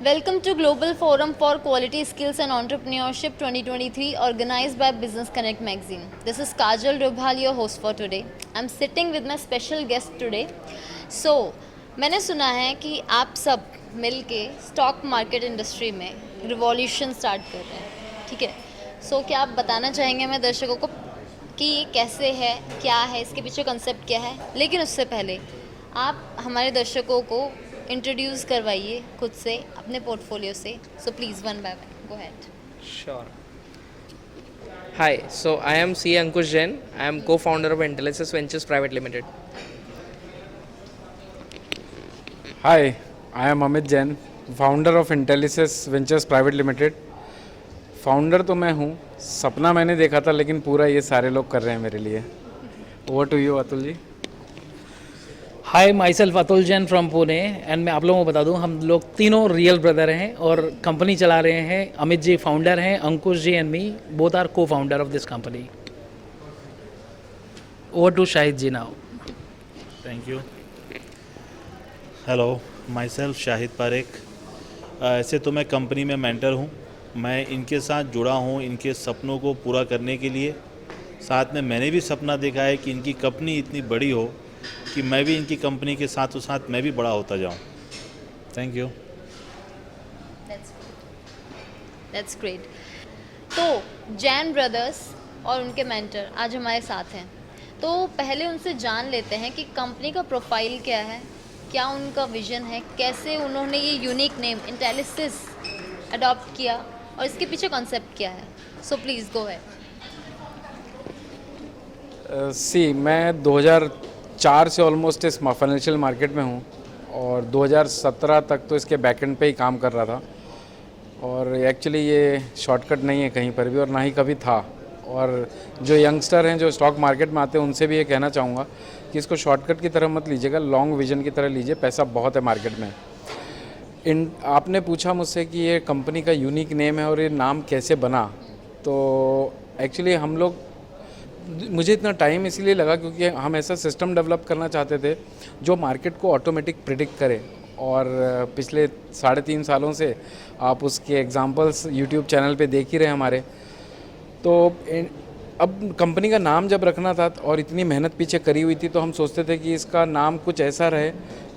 Welcome to Global Forum for Quality Skills and Entrepreneurship 2023 organized by Business Connect magazine. This is Kajal Rubhal, your host for today. I'm sitting with my special guest today. So, मैंने सुना है कि आप सब मिलके stock market industry में revolution start कर रहे हैं, ठीक है? सो क्या आप बताना चाहेंगे हमें दर्शकों को कि ये कैसे है, क्या है, इसके पीछे कॉन्सेप्ट क्या है? लेकिन उससे पहले आप हमारे दर्शकों को इंट्रोड्यूस करवाइए खुद से, अपने पोर्टफोलियो से. So please one by one go ahead. Sure. Hi, so I am C. Ankush Jain. I am co-founder of Intellisys Ventures Private Limited. Hi, I am Amit Jain, founder of Intellisys Ventures Private Limited. Founder तो मैं हूँ, सपना मैंने देखा था लेकिन पूरा ये सारे लोग कर रहे हैं मेरे लिए. Over to you Atul ji. Hi, my self Atul Jain from Pune and मैं आप लोगों को बता दूं, हम लोग तीनों रियल ब्रदर हैं और कंपनी चला रहे हैं. अमित जी फाउंडर हैं, Ankush ji and me both are co founder of this company. Over to Shahid ji now. Thank you. Hello, my self Shahid Parekh. ऐसे तो मैं कंपनी में मेंटर हूँ. मैं इनके साथ जुड़ा हूँ इनके सपनों को पूरा करने के लिए. साथ में मैंने भी सपना देखा है कि इनकी कंपनी इतनी बड़ी हो कि मैं भी इनकी कंपनी के साथ साथ मैं भी बड़ा होता जाऊँ. Thank you. That's great. तो जैन ब्रदर्स और उनके मेंटर आज हमारे साथ हैं. तो पहले उनसे जान लेते हैं कि कंपनी का प्रोफाइल क्या है, क्या उनका विजन है, कैसे उन्होंने ये यूनिक नेम इंटेलिसिस अडॉप्ट किया और इसके पीछे कॉन्सेप्ट क्या है. So please go ahead. मैं 2004 से ऑलमोस्ट इस फाइनेंशियल मार्केट में हूँ और 2017 तक तो इसके बैकएंड पे ही काम कर रहा था. और एक्चुअली ये शॉर्टकट नहीं है कहीं पर भी और ना ही कभी था. और जो यंगस्टर हैं जो स्टॉक मार्केट में आते हैं उनसे भी ये कहना चाहूँगा कि इसको शॉर्टकट की तरह मत लीजिएगा, लॉन्ग विजन की तरह लीजिए. पैसा बहुत है मार्केट में. आपने पूछा मुझसे कि ये कंपनी का यूनिक नेम है और ये नाम कैसे बना. तो एक्चुअली हम लोग, मुझे इतना टाइम इसलिए लगा क्योंकि हम ऐसा सिस्टम डेवलप करना चाहते थे जो मार्केट को ऑटोमेटिक प्रिडिक्ट करे. और पिछले 3.5 सालों से आप उसके एग्जांपल्स यूट्यूब चैनल पे देख ही रहे हमारे. तो अब कंपनी का नाम जब रखना था और इतनी मेहनत पीछे करी हुई थी तो हम सोचते थे कि इसका नाम कुछ ऐसा रहे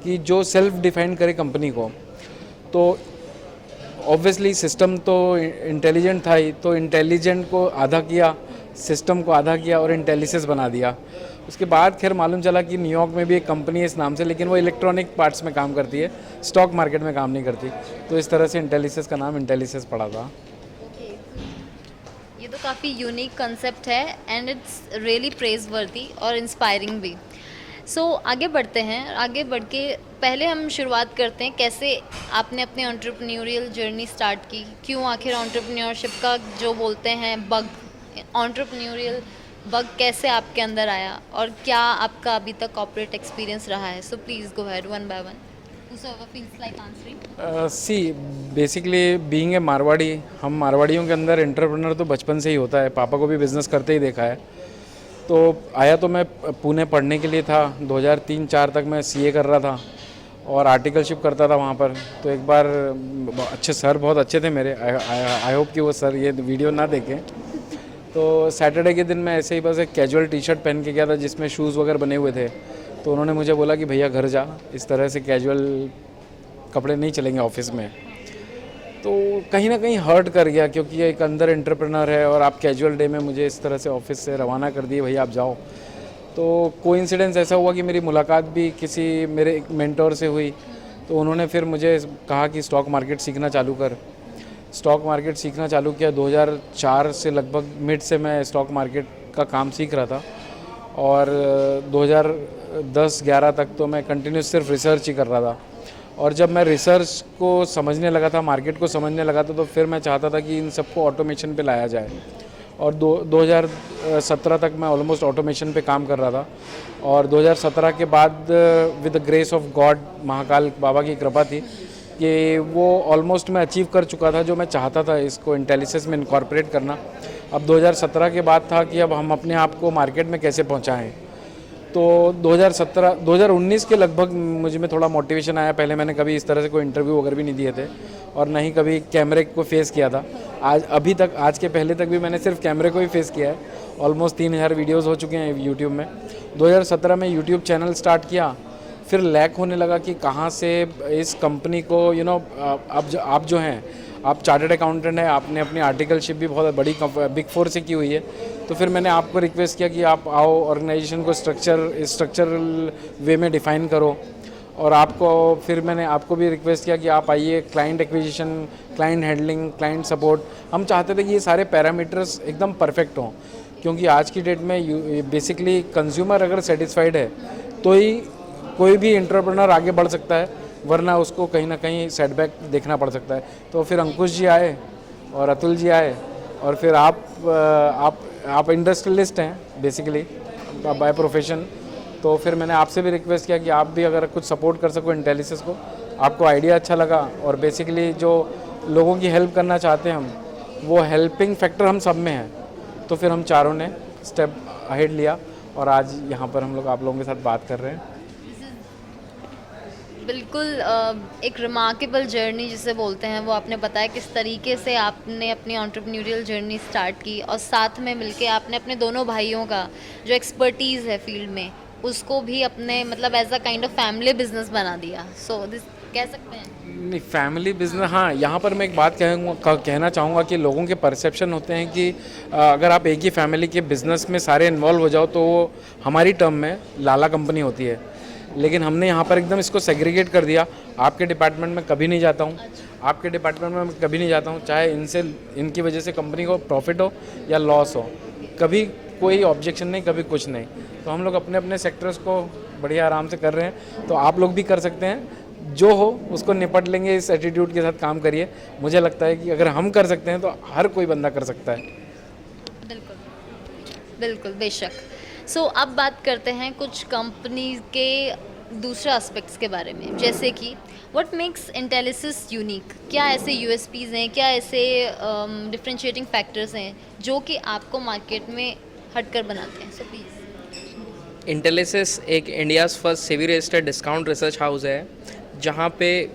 कि जो सेल्फ डिफाइन करे कंपनी को. तो ऑब्वियसली सिस्टम तो इंटेलिजेंट था ही, तो इंटेलिजेंट को आधा किया, सिस्टम को आधा किया और इंटेलिसिस बना दिया. उसके बाद खैर मालूम चला कि न्यूयॉर्क में भी एक कंपनी है इस नाम से, लेकिन वो इलेक्ट्रॉनिक पार्ट्स में काम करती है, स्टॉक मार्केट में काम नहीं करती. तो इस तरह से इंटेलिसिस का नाम इंटेलिसिस पड़ा था. ये तो काफ़ी यूनिक कंसेप्ट है एंड इट्स रियली प्रेज वर्दी और इंस्पायरिंग भी. सो आगे बढ़ते हैं. आगे बढ़ के पहले हम शुरुआत करते हैं कैसे आपने अपनी एंटरप्रेन्योरियल जर्नी स्टार्ट की. क्यों आखिर एंटरप्रेन्योरशिप का जो बोलते हैं बग, एंटरप्रेन्योरियल बग कैसे आपके अंदर आया और क्या आपका अभी तक कॉर्पोरेट एक्सपीरियंस रहा है. So please go ahead one by one. Whosoever feels like answering. Basically being a Marwari, हम मारवाड़ियों के अंदर एंटरप्रेन्योर तो बचपन से ही होता है. पापा को भी बिज़नेस करते ही देखा है. तो आया तो मैं पुणे पढ़ने के लिए था. 2003-04 तक मैं सीए कर रहा था और आर्टिकलशिप करता था वहाँ पर. तो एक बार अच्छे सर बहुत अच्छे थे मेरे, आई होप कि वो सर ये वीडियो ना देखें. तो सैटरडे के दिन मैं ऐसे ही बस एक कैजुअल टी शर्ट पहन के गया था जिसमें शूज़ वगैरह बने हुए थे. तो उन्होंने मुझे बोला कि भैया घर जा, इस तरह से कैजुअल कपड़े नहीं चलेंगे ऑफिस में. तो कहीं ना कहीं हर्ट कर गया क्योंकि ये एक अंदर एंटरप्रेन्योर है और आप कैजुअल डे में मुझे इस तरह से ऑफिस से रवाना कर दिए, भैया आप जाओ. तो कोइंसिडेंस ऐसा हुआ कि मेरी मुलाकात भी किसी मेरे एक मेंटोर से हुई. तो उन्होंने फिर मुझे कहा कि स्टॉक मार्केट सीखना चालू कर. स्टॉक मार्केट सीखना चालू किया. 2004 से लगभग मिड से मैं स्टॉक मार्केट का काम सीख रहा था और 2010-11 तक तो मैं कंटिन्यूस सिर्फ रिसर्च ही कर रहा था. और जब मैं रिसर्च को समझने लगा था, मार्केट को समझने लगा था, तो फिर मैं चाहता था कि इन सबको ऑटोमेशन पे लाया जाए. और 2017 तक मैं ऑलमोस्ट ऑटोमेशन पे काम कर रहा था. और 2017 के बाद with the grace of God, Mahakal बाबा की कृपा थी कि वो ऑलमोस्ट मैं अचीव कर चुका था जो मैं चाहता था, इसको इंटेलिसिस में इनकॉर्पोरेट करना. अब 2017 के बाद था कि अब हम अपने आप को मार्केट में कैसे पहुंचाएं. तो 2019 के लगभग मुझे में थोड़ा मोटिवेशन आया। पहले मैंने कभी इस तरह से कोई इंटरव्यू वगैरह भी नहीं दिए थे और ना ही कभी कैमरे को फेस किया था। आज के पहले तक भी मैंने सिर्फ कैमरे को ही फेस किया है। ऑलमोस्ट 3000 वीडियोस हो चुके हैं यूट्यूब में। 2017 में यूट्यूब चैनल स्टार्ट किया, फिर लैक होने लगा कि कहाँ से इस कंपनी को आप जो हैं, आप चार्टर्ड अकाउंटेंट हैं, आपने अपनी आर्टिकलशिप भी बहुत बड़ी बिग 4 से की हुई है। तो फिर मैंने आपको रिक्वेस्ट किया कि आप आओ, ऑर्गेनाइजेशन को स्ट्रक्चरल वे में डिफ़ाइन करो। और फिर मैंने आपको भी रिक्वेस्ट किया कि आप आइए, client acquisition, client handling, client support. हम चाहते थे कि ये सारे पैरामीटर्स एकदम परफेक्ट हों, क्योंकि आज की डेट में बेसिकली कंज्यूमर अगर सेटिस्फाइड है तो ही कोई भी एंटरप्रेन्योर आगे बढ़ सकता है, वरना उसको कहीं ना कहीं सेटबैक देखना पड़ सकता है। तो फिर अंकुश जी आए और अतुल जी आए, और फिर आप इंडस्ट्रियलिस्ट हैं बेसिकली बाय प्रोफेशन। तो फिर मैंने आपसे भी रिक्वेस्ट किया कि आप भी अगर कुछ सपोर्ट कर सको इंटेलिसिस को। आपको आइडिया अच्छा लगा और बेसिकली जो लोगों की हेल्प करना चाहते हैं हम, वो हेल्पिंग फैक्टर हम सब में है। तो फिर हम चारों ने स्टेप अहेड लिया और आज यहाँ पर हम लोग आप लोगों के साथ बात कर रहे हैं। बिल्कुल एक रिमार्केबल जर्नी जिसे बोलते हैं, वो आपने बताया किस तरीके से आपने अपनी एंटरप्रेन्योरियल जर्नी स्टार्ट की, और साथ में मिलके आपने अपने दोनों भाइयों का जो एक्सपर्टीज़ है फील्ड में, उसको भी अपने मतलब as a kind of family business बना दिया। सो दिस कह सकते हैं नहीं, फैमिली बिजनेस। हाँ, यहाँ पर मैं एक बात कहना चाहूँगा कि लोगों के परसेप्शन होते हैं कि अगर आप एक ही फैमिली के बिज़नेस में सारे इन्वॉल्व हो जाओ तो हमारी टर्म में लाला कंपनी होती है। लेकिन हमने यहाँ पर एकदम इसको सेग्रीगेट कर दिया। आपके डिपार्टमेंट में कभी नहीं जाता हूँ, आपके डिपार्टमेंट में मैं कभी नहीं जाता हूँ, चाहे इनकी वजह से कंपनी को प्रॉफिट हो या लॉस हो, कभी कोई ऑब्जेक्शन नहीं, कभी कुछ नहीं। तो हम लोग अपने अपने सेक्टर्स को बढ़िया आराम से कर रहे हैं। तो आप लोग भी कर सकते हैं, जो हो उसको निपट लेंगे, इस एटीट्यूड के साथ काम करिए। मुझे लगता है कि अगर हम कर सकते हैं तो हर कोई बंदा कर सकता है। बिल्कुल बिल्कुल, बेशक। सो अब बात करते हैं कुछ कंपनी के दूसरे एस्पेक्ट्स के बारे में, जैसे कि व्हाट मेक्स इंटेलिसिस यूनिक। क्या ऐसे यूएसपीज़ हैं, क्या ऐसे डिफरेंशिएटिंग फैक्टर्स हैं जो कि आपको मार्केट में हटकर बनाते हैं? सो प्लीज़। इंटेलिसिस एक India's first SEBI registered discount research house है, जहाँ पे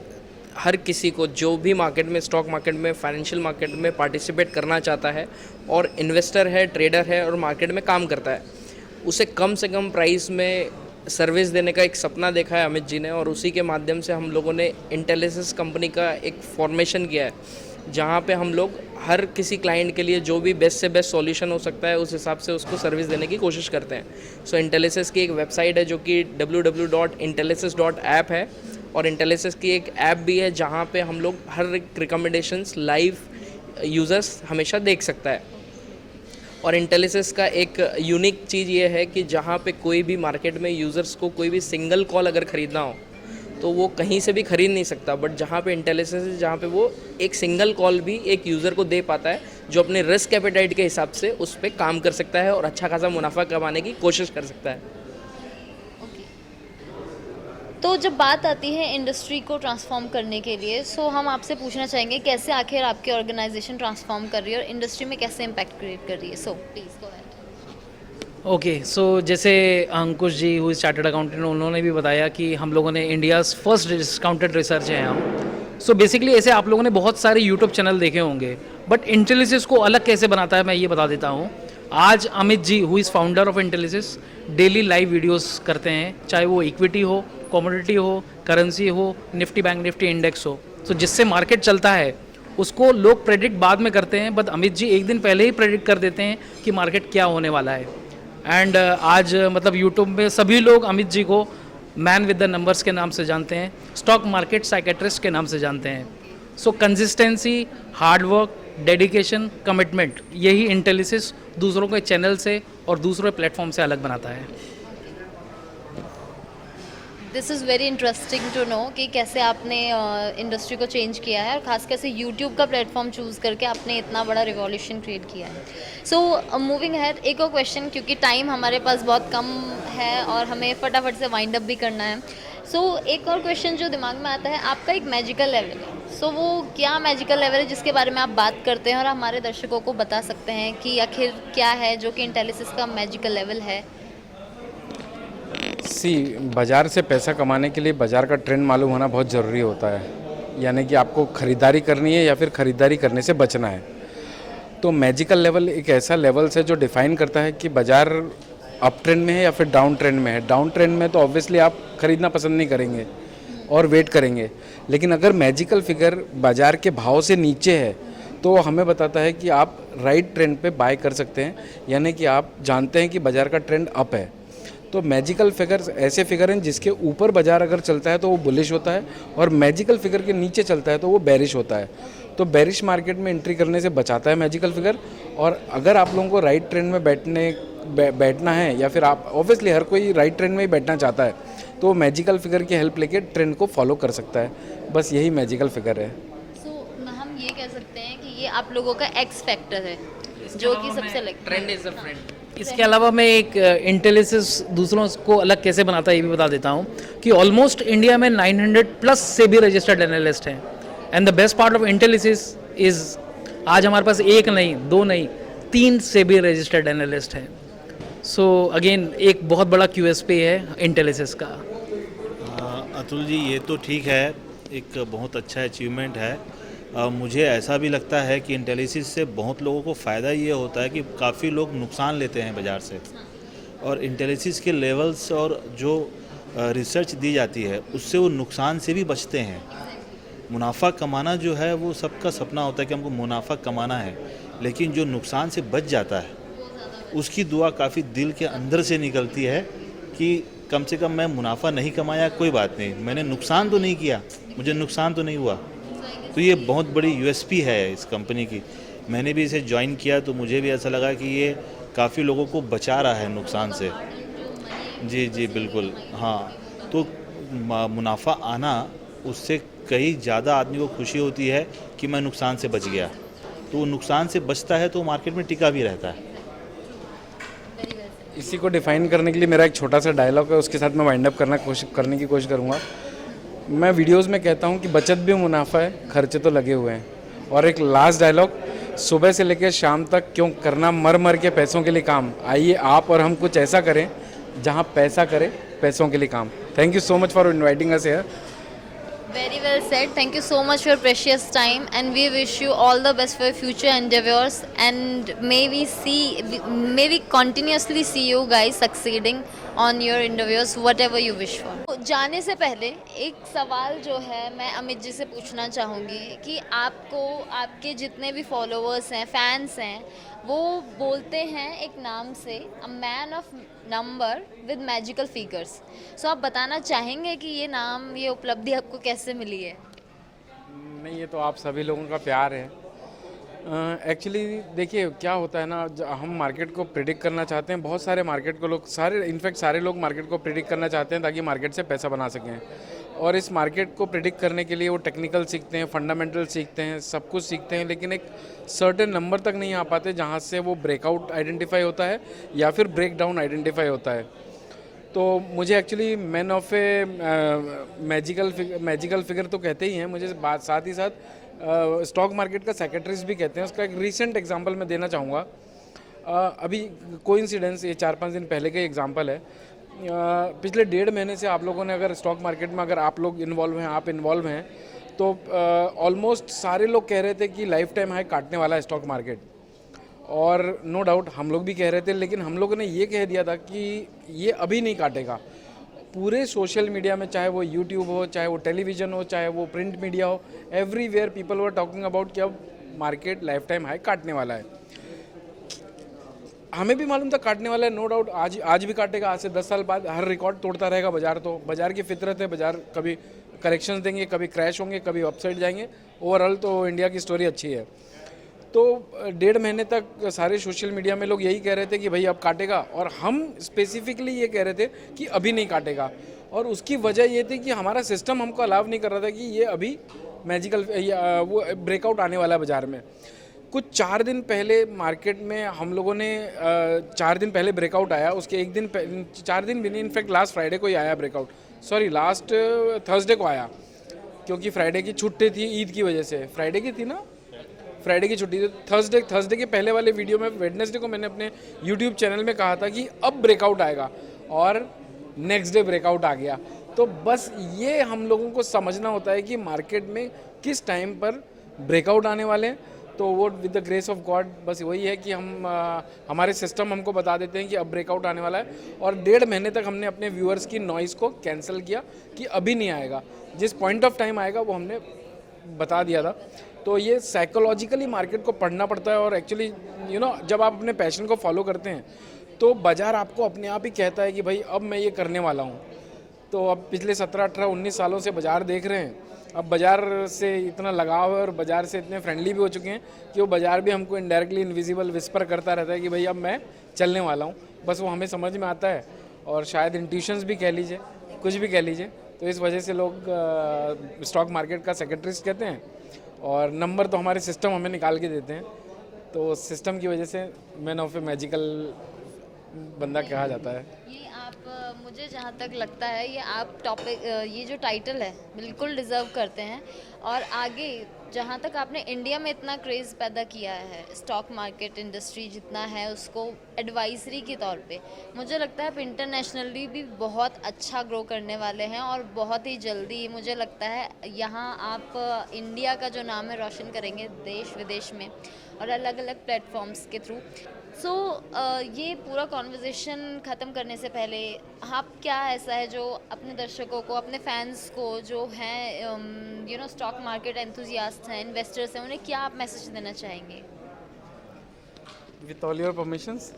हर किसी को जो भी मार्केट में, स्टॉक मार्केट में, फाइनेंशियल मार्केट में पार्टिसिपेट करना चाहता है और इन्वेस्टर है, ट्रेडर है और मार्केट में काम करता है, उसे कम से कम प्राइस में सर्विस देने का एक सपना देखा है अमित जी ने। और उसी के माध्यम से हम लोगों ने इंटेलिसिस कंपनी का एक फॉर्मेशन किया है, जहाँ पे हम लोग हर किसी क्लाइंट के लिए जो भी बेस्ट से बेस्ट सॉल्यूशन हो सकता है उस हिसाब से उसको सर्विस देने की कोशिश करते हैं। सो इंटेलिसिस की एक वेबसाइट है जो कि www.intellisis.app है, और इंटेलिसिस की एक ऐप भी है जहाँ पे हम लोग हर एक रिकमेंडेशंस लाइव यूज़र्स हमेशा देख सकता है। और इंटेलिसिस का एक यूनिक चीज़ ये है कि जहाँ पे कोई भी मार्केट में यूज़र्स को कोई भी सिंगल कॉल अगर ख़रीदना हो तो वो कहीं से भी ख़रीद नहीं सकता, बट जहाँ पे इंटेलिसिस है, जहाँ पे वो एक सिंगल कॉल भी एक यूज़र को दे पाता है जो अपने रिस्क एपेटाइट के हिसाब से उस पर काम कर सकता है और अच्छा खासा मुनाफा कमाने की कोशिश कर सकता है। तो जब बात आती है इंडस्ट्री को ट्रांसफॉर्म करने के लिए, सो हम आपसे पूछना चाहेंगे कैसे आखिर आपकी ऑर्गेनाइजेशन ट्रांसफॉर्म कर रही है और इंडस्ट्री में कैसे इम्पैक्ट क्रिएट कर रही है। So please go ahead. Okay, so जैसे Ankush ji who chartered accountant, उन्होंने भी बताया कि हम लोगों ने इंडियाज़ फर्स्ट डिस्काउंटेड रिसर्च है हम। सो बेसिकली ऐसे आप लोगों ने बहुत सारे यूट्यूब चैनल देखे होंगे, बट इंटेलिसिस को अलग कैसे बनाता है मैं ये बता देता हूँ। आज Amit ji who is founder of Intellisys daily live videos करते हैं, चाहे वो इक्विटी हो, कमोडिटी हो, करेंसी हो, निफ्टी बैंक निफ्टी इंडेक्स हो। तो जिससे मार्केट चलता है उसको लोग प्रेडिक्ट बाद में करते हैं, बट अमित जी एक दिन पहले ही प्रेडिक्ट कर देते हैं कि मार्केट क्या होने वाला है। एंड आज मतलब यूट्यूब में सभी लोग अमित जी को मैन विद द नंबर्स के नाम से जानते हैं, स्टॉक मार्केट साइकेट्रिस्ट के नाम से जानते हैं। सो कंसिस्टेंसी, हार्डवर्क, डेडिकेशन, कमिटमेंट, यही इंटेलिसिस दूसरों के चैनल से और दूसरे प्लेटफॉर्म से अलग बनाता है। This is very interesting to know कि कैसे आपने इंडस्ट्री को चेंज किया है, और खासकर से यूट्यूब का प्लेटफॉर्म चूज़ करके आपने इतना बड़ा रिवॉल्यूशन क्रिएट किया है। सो मूविंग अहेड, एक और क्वेश्चन, क्योंकि टाइम हमारे पास बहुत कम है और हमें फटाफट से वाइंड अप भी करना है। सो एक और क्वेश्चन जो दिमाग में आता है, आपका एक मैजिकल लेवल है। सो वो क्या मैजिकल लेवल है जिसके बारे में आप बात करते हैं और हमारे दर्शकों को बता सकते हैं कि आखिर क्या है जो कि इंटेलिसिस का मैजिकल लेवल है? सी बाज़ार से पैसा कमाने के लिए बाज़ार का ट्रेंड मालूम होना बहुत ज़रूरी होता है, यानी कि आपको ख़रीदारी करनी है या फिर ख़रीदारी करने से बचना है। तो मैजिकल लेवल एक ऐसा लेवल है जो डिफ़ाइन करता है कि बाज़ार अप ट्रेंड में है या फिर डाउन ट्रेंड में है। डाउन ट्रेंड में तो ऑब्वियसली आप ख़रीदना पसंद नहीं करेंगे और वेट करेंगे, लेकिन अगर मैजिकल फिगर बाज़ार के भाव से नीचे है तो वो हमें बताता है कि आप राइट ट्रेंड पे बाय कर सकते हैं, यानी कि आप जानते हैं कि बाज़ार का ट्रेंड अप है। तो मैजिकल फिगर्स ऐसे फिगर हैं जिसके ऊपर बाज़ार अगर चलता है तो वो बुलिश होता है, और मैजिकल फिगर के नीचे चलता है तो वो बेरिश होता है। तो बेरिश मार्केट में एंट्री करने से बचाता है मैजिकल फिगर। और अगर आप लोगों को राइट ट्रेंड में बैठना है, या फिर आप ऑब्वियसली हर कोई राइट ट्रेंड में ही बैठना चाहता है, तो वो मैजिकल फिगर की हेल्प लेके ट्रेंड को फॉलो कर सकता है। बस यही मैजिकल फिगर है। सो हम ये कह सकते हैं कि ये आप लोगों का एक्स फैक्टर है जो कि सबसे अलग ट्रेंड इज अ फ्रेंड। इसके अलावा मैं एक इंटेलिजेंस दूसरों को अलग कैसे बनाता है ये भी बता देता हूँ कि ऑलमोस्ट इंडिया में 900 प्लस से भी रजिस्टर्ड एनालिस्ट हैं। And the best part of intelligence is आज हमारे पास एक नहीं, दो नहीं, 3 से भी रजिस्टर्ड एनालिस्ट हैं। सो अगेन एक बहुत बड़ा QSP है इंटेलिजेंस का। अतुल जी, ये तो ठीक है, एक बहुत अच्छा अचीवमेंट है। मुझे ऐसा भी लगता है कि इंटेलिजेंस से बहुत लोगों को फ़ायदा ये होता है कि काफ़ी लोग नुकसान लेते हैं बाज़ार से, और इंटेलिजेंस के लेवल्स और जो रिसर्च दी जाती है उससे वो नुकसान से भी बचते हैं। मुनाफा कमाना जो है वो सबका सपना होता है कि हमको मुनाफा कमाना है, लेकिन जो नुकसान से बच जाता है उसकी दुआ काफ़ी दिल के अंदर से निकलती है कि कम से कम मैं मुनाफा नहीं कमाया, कोई बात नहीं, मैंने नुकसान तो नहीं किया, मुझे नुकसान तो नहीं हुआ। तो ये बहुत बड़ी USP है इस कंपनी की। मैंने भी इसे ज्वाइन किया तो मुझे भी ऐसा लगा कि ये काफ़ी लोगों को बचा रहा है नुकसान से। जी जी बिल्कुल, हाँ। तो मुनाफा आना, उससे कहीं ज़्यादा आदमी को खुशी होती है कि मैं नुकसान से बच गया। तो वो नुकसान से बचता है तो मार्केट में टिका भी रहता है। इसी को डिफ़ाइन करने के लिए मेरा एक छोटा सा डायलॉग है, उसके साथ मैं वाइंड अप करने की कोशिश करूँगा। मैं वीडियोस में कहता हूँ कि बचत भी मुनाफा है, खर्चे तो लगे हुए हैं। और एक लास्ट डायलॉग, सुबह से लेकर शाम तक क्यों करना मर मर के पैसों के लिए काम। आइए आप और हम कुछ ऐसा करें जहाँ पैसा करे पैसों के लिए काम। Thank you so much for inviting us here. Very well said. Thank you so much for your precious time, and we wish you all the best for your future endeavors, and may we continuously see you guys succeeding on your endeavors, whatever you wish for. तो जाने से पहले एक सवाल जो है मैं अमित जी से पूछना चाहूँगी कि आपको आपके जितने भी फॉलोअर्स हैं, फैंस हैं, वो बोलते हैं एक नाम से, a man of number with magical figures. So आप बताना चाहेंगे कि ये नाम, ये उपलब्धि आपको कैसे मिली है? नहीं, ये तो आप सभी लोगों का प्यार है। एक्चुअली देखिए क्या होता है ना, हम मार्केट को प्रिडिक्ट करना चाहते हैं। बहुत सारे मार्केट को लोग इनफैक्ट सारे लोग मार्केट को प्रिडिक्ट करना चाहते हैं ताकि मार्केट से पैसा बना सकें। और इस मार्केट को प्रिडिक्ट करने के लिए वो टेक्निकल सीखते हैं, फंडामेंटल सीखते हैं, सब कुछ सीखते हैं, लेकिन एक सर्टेन नंबर तक नहीं आ पाते जहाँ से वो ब्रेकआउट आइडेंटिफाई होता है या फिर ब्रेक डाउन आइडेंटिफाई होता है। तो मुझे actually man of A magical figure तो कहते ही हैं, मुझे साथ ही साथ स्टॉक मार्केट का सेक्रेटरीज भी कहते हैं। उसका एक रीसेंट एग्जांपल मैं देना चाहूँगा। अभी कोइंसिडेंस, ये 4-5 दिन पहले का एग्जांपल है। पिछले 1.5 महीने से आप लोगों ने अगर स्टॉक मार्केट में अगर आप लोग इन्वॉल्व हैं, आप इन्वॉल्व हैं, तो ऑलमोस्ट सारे लोग कह रहे थे कि लाइफ टाइम हाई काटने वाला है स्टॉक मार्केट। और नो डाउट हम लोग भी कह रहे थे, लेकिन हम लोगों ने ये कह दिया था कि ये अभी नहीं काटेगा। पूरे सोशल मीडिया में, चाहे वो यूट्यूब हो, चाहे वो टेलीविज़न हो, चाहे वो प्रिंट मीडिया हो, everywhere people were talking about कि अब मार्केट लाइफ टाइम हाई काटने वाला है। हमें भी मालूम था काटने वाला है, नो डाउट आज भी काटेगा। आज से 10 साल बाद हर रिकॉर्ड तोड़ता रहेगा बाजार। तो बाजार की फितरत है, बाजार कभी करेक्शंस देंगे, कभी क्रैश होंगे, कभी अपसाइड जाएंगे। ओवरऑल तो इंडिया की स्टोरी अच्छी है। तो 1.5 महीने तक सारे सोशल मीडिया में लोग यही कह रहे थे कि भाई अब काटेगा, और हम स्पेसिफिकली ये कह रहे थे कि अभी नहीं काटेगा। और उसकी वजह ये थी कि हमारा सिस्टम हमको अलाउ नहीं कर रहा था कि ये अभी मैजिकल वो ब्रेकआउट आने वाला है बाज़ार में। कुछ 4 दिन पहले मार्केट में हम लोगों ने 4 दिन पहले ब्रेकआउट आया। उसके 1 दिन 4 दिन भी नहीं, इनफैक्ट लास्ट फ्राइडे को ही आया ब्रेकआउट। सॉरी, लास्ट थर्सडे को आया, क्योंकि फ्राइडे की छुट्टी थी ईद की वजह से। फ्राइडे की थी ना, फ्राइडे की छुट्टी थी। थर्सडे के पहले वाले वीडियो में वेडनेसडे को मैंने अपने यूट्यूब चैनल में कहा था कि अब ब्रेकआउट आएगा, और नेक्स्ट डे ब्रेकआउट आ गया। तो बस ये हम लोगों को समझना होता है कि मार्केट में किस टाइम पर ब्रेकआउट आने वाले हैं। तो वो with the grace of God बस वही है कि हमारे सिस्टम हमको बता देते हैं कि अब ब्रेकआउट आने वाला है, और 1.5 महीने तक हमने अपने व्यूअर्स की नॉइज़ को कैंसिल किया कि अभी नहीं आएगा, जिस पॉइंट ऑफ टाइम आएगा वो हमने बता दिया था। तो ये साइकोलॉजिकली मार्केट को पढ़ना पड़ता है, और एक्चुअली जब आप अपने पैशन को फॉलो करते हैं तो बाज़ार आपको अपने आप ही कहता है कि भाई अब मैं ये करने वाला हूँ। तो अब पिछले 17, 18, 19 सालों से बाज़ार देख रहे हैं, अब बाज़ार से इतना लगाव है और बाज़ार से इतने फ्रेंडली भी हो चुके हैं कि वो बाज़ार भी हमको इनडायरेक्टली इनविजिबल विस्पर करता रहता है कि भाई अब मैं चलने वाला हूँ। बस वो हमें समझ में आता है, और शायद इंट्यूशंस भी कह लीजिए, कुछ भी कह लीजिए। तो इस वजह से लोग स्टॉक मार्केट का सेक्रेटरिस्ट कहते हैं, और नंबर तो हमारे सिस्टम हमें निकाल के देते हैं। तो सिस्टम की वजह से मैन ऑफ ए मैजिकल बंदा कहा जाता है। ये आप मुझे जहाँ तक लगता है ये आप टॉपिक ये जो टाइटल है बिल्कुल डिज़र्व करते हैं। और आगे जहाँ तक आपने इंडिया में इतना क्रेज़ पैदा किया है, स्टॉक मार्केट इंडस्ट्री जितना है उसको एडवाइजरी के तौर पे, मुझे लगता है आप इंटरनेशनली भी बहुत अच्छा ग्रो करने वाले हैं, और बहुत ही जल्दी मुझे लगता है यहाँ आप इंडिया का जो नाम है रोशन करेंगे देश विदेश में और अलग अलग प्लेटफॉर्म्स के थ्रू। सो ये पूरा कॉन्वर्जेसन ख़त्म करने से पहले आप क्या ऐसा है जो अपने दर्शकों को, अपने फैंस को जो हैं स्टॉक मार्केट एंथुजियास्ट हैं, इन्वेस्टर्स हैं, उन्हें क्या आप मैसेज देना चाहेंगे? विथ ऑल योर परमिशंस,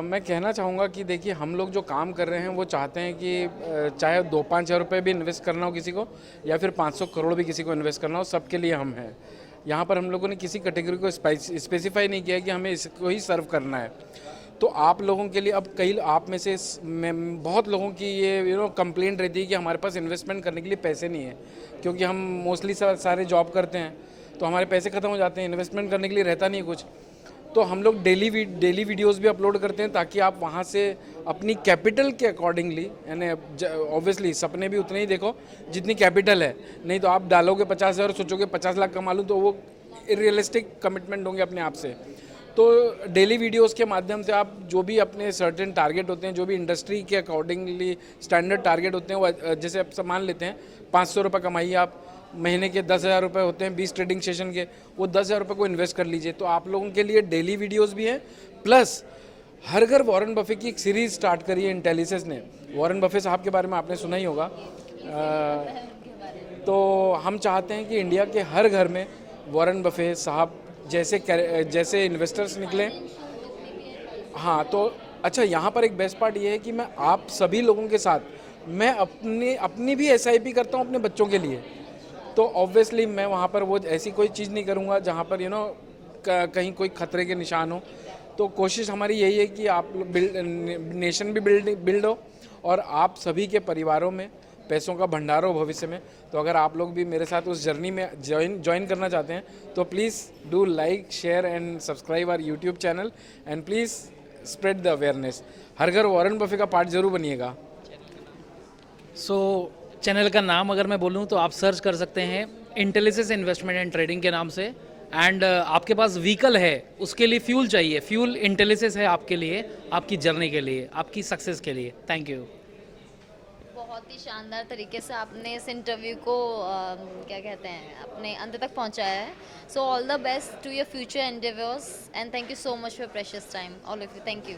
मैं कहना चाहूँगा कि देखिए हम लोग जो काम कर रहे हैं वो चाहते हैं कि चाहे 2-5 हज़ार रुपये भी इन्वेस्ट करना हो किसी को, या फिर 500 करोड़ भी किसी को इन्वेस्ट करना हो, सबके लिए हम हैं। यहाँ पर हम लोगों ने किसी कैटेगरी को स्पेसिफाई नहीं किया कि हमें इसको ही सर्व करना है। तो आप लोगों के लिए अब कई आप में से बहुत लोगों की ये कंप्लेंट रहती है कि हमारे पास इन्वेस्टमेंट करने के लिए पैसे नहीं है, क्योंकि हम मोस्टली सारे जॉब करते हैं तो हमारे पैसे ख़त्म हो जाते हैं, इन्वेस्टमेंट करने के लिए रहता नहीं कुछ। तो हम लोग डेली वीडियोस भी अपलोड करते हैं ताकि आप वहाँ से अपनी कैपिटल के अकॉर्डिंगली, यानी ऑब्वियसली सपने भी उतने ही देखो जितनी कैपिटल है, नहीं तो आप डालोगे 50,000 सोचोगे 50 लाख कमा लूँ तो वो इरियलिस्टिक कमिटमेंट होंगे अपने आप से। तो डेली वीडियोस के माध्यम से आप जो भी अपने सर्टेन टारगेट होते हैं, जो भी इंडस्ट्री के अकॉर्डिंगली स्टैंडर्ड टारगेट होते हैं, वो जैसे आप मान लेते हैं 500 रुपये कमाइए आप, महीने के 10,000 रुपये होते हैं 20 ट्रेडिंग सेशन के, वो 10,000 रुपये को इन्वेस्ट कर लीजिए। तो आप लोगों के लिए डेली वीडियोस भी हैं, प्लस हर घर वॉरेन बफे की एक सीरीज़ स्टार्ट करी है इंटेलिसेस ने। वॉरेन बफे साहब के बारे में आपने सुना ही होगा। तो हम चाहते हैं कि इंडिया के हर घर में वॉरेन बफे साहब जैसे इन्वेस्टर्स निकले। हाँ, तो अच्छा, यहाँ पर एक बेस्ट पार्ट ये है कि मैं आप सभी लोगों के साथ मैं अपनी भी SIP करता हूँ अपने बच्चों के लिए। तो ऑब्वियसली मैं वहाँ पर वो ऐसी कोई चीज़ नहीं करूँगा जहाँ पर कहीं कोई खतरे के निशान हो। तो कोशिश हमारी यही है कि आप नेशन भी बिल्ड हो, और आप सभी के परिवारों में पैसों का भंडार हो भविष्य में। तो अगर आप लोग भी मेरे साथ उस जर्नी में ज्वाइन करना चाहते हैं तो please do like, share and subscribe our YouTube channel, and please spread the awareness. हर घर वॉरेन बफे का पार्ट जरूर बनिएगा। सो चैनल का नाम अगर मैं बोलूँ तो आप सर्च कर सकते हैं इंटेलिसेस इन्वेस्टमेंट एंड ट्रेडिंग के नाम से। एंड आपके पास व्हीकल है, उसके लिए फ्यूल चाहिए, फ्यूल इंटेलिसेस है आपके लिए, आपकी जर्नी के लिए, आपकी सक्सेस के लिए। Thank you. बहुत ही शानदार तरीके से आपने इस इंटरव्यू को क्या कहते हैं अपने अंत तक पहुंचाया है। So all the best to your future endeavours, and thank you so much for precious time all of you. Thank you.